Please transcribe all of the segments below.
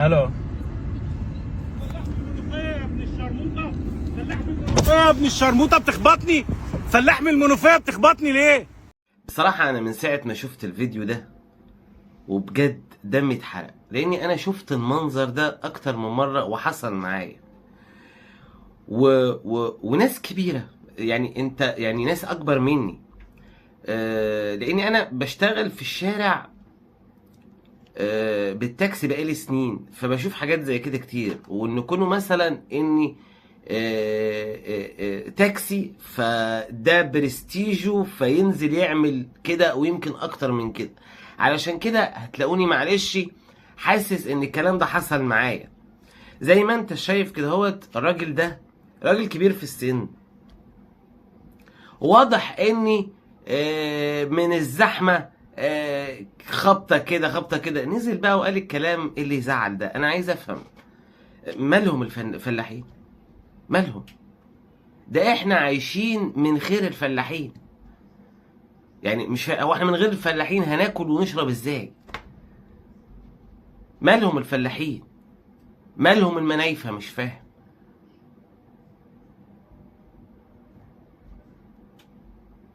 الو. يا ابن الشرموطه بتخبطني، فلاح من المنوفيه بتخبطني ليه؟ بصراحة أنا من ساعة ما شفت الفيديو ده وبجد دمي اتحرق، لأني أنا شفت المنظر ده أكتر من مرة وحصل معايا وناس كبيرة، يعني أنت يعني ناس أكبر مني. لأني أنا بشتغل في الشارع بالتاكسي بقالي سنين، فبشوف حاجات زي كده كتير. وإن كونه مثلا إني تاكسي فده برستيجه فينزل يعمل كده ويمكن اكتر من كده. علشان كده هتلاقوني معلش حاسس ان الكلام ده حصل معايا. زي ما انت شايف كده هوت، الراجل ده راجل كبير في السن، واضح اني من الزحمه خبطه كده نزل بقى وقال الكلام اللي يزعل ده. انا عايز افهم مالهم الفلاحين؟ مالهم؟ ده احنا عايشين من خير الفلاحين. يعني مش هو احنا من غير الفلاحين هناكل ونشرب ازاي؟ مالهم الفلاحين؟ مالهم المنايفة؟ مش فاهم.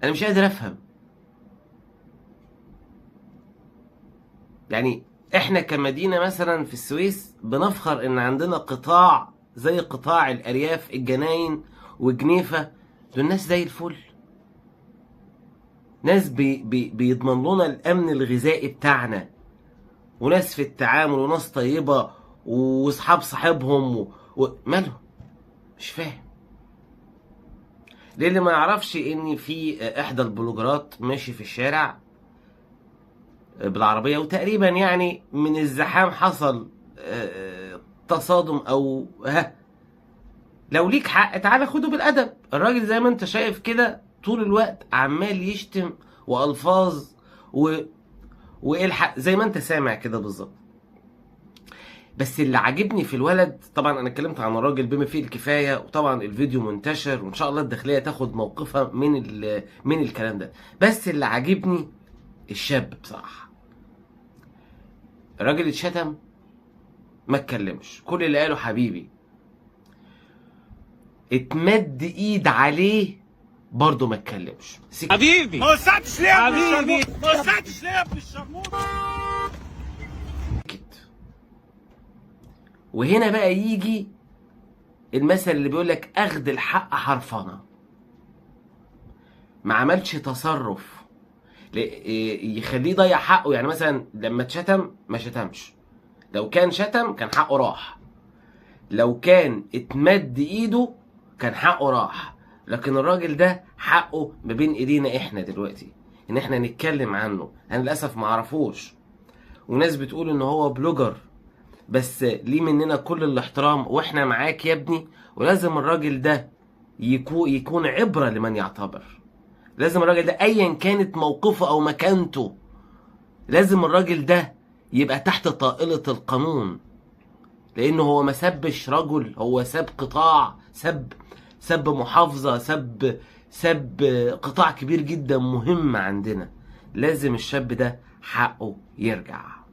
انا مش قادر افهم. يعني احنا كمدينة مثلا في السويس بنفخر ان عندنا قطاع زي قطاع الارياف، الجناين وجنيفة، دول ناس زي الفل، ناس بيضمن لنا الامن الغذائي بتاعنا، وناس في التعامل، وناس طيبة، واصحاب صاحبهم مالهم؟ مش فاهم. للي ما يعرفش ان في احدى البلوجرات ماشي في الشارع بالعربية، وتقريبا يعني من الزحام حصل تصادم او لو ليك حق تعالى خده بالادب. الراجل زي ما انت شايف كده طول الوقت عمال يشتم والفاظ والحق زي ما انت سامع كده بالظبط. بس اللي عاجبني في الولد، طبعا انا اتكلمت عن الراجل بما فيه الكفايه، وطبعا الفيديو منتشر وان شاء الله الداخليه تاخد موقفها من الكلام ده. بس اللي عاجبني الشاب بصراحه. الراجل اتشتم ما اتكلمش، كل اللي قاله حبيبي. اتمد ايد عليه برضه ما اتكلمش. حبيبي ما وسعتش ليه يا ابن الشرموطه؟ ما وسعتش ليه يا ابن الشرموطه؟ وهنا بقى يجي المثل اللي بيقول لك اخذ الحق حرفنه. ما عملش تصرف يخليه يضيع حقه. يعني مثلا لما اتشتم ما شتمش، لو كان شتم كان حقه راح، لو كان اتمد ايده كان حقه راح. لكن الراجل ده حقه ما بين ايدينا احنا دلوقتي ان احنا نتكلم عنه. انا للاسف ما اعرفوش، وناس بتقول ان هو بلوجر، بس ليه مننا كل الاحترام واحنا معاك يا ابني. ولازم الراجل ده يكون عبرة لمن يعتبر. لازم الراجل ده ايا كانت موقفه او مكانته، لازم الراجل ده يبقى تحت طائلة القانون، لانه هو ما سبش رجل، هو سب قطاع، سب محافظة، سب قطاع كبير جدا مهم عندنا. لازم الشاب ده حقه يرجع.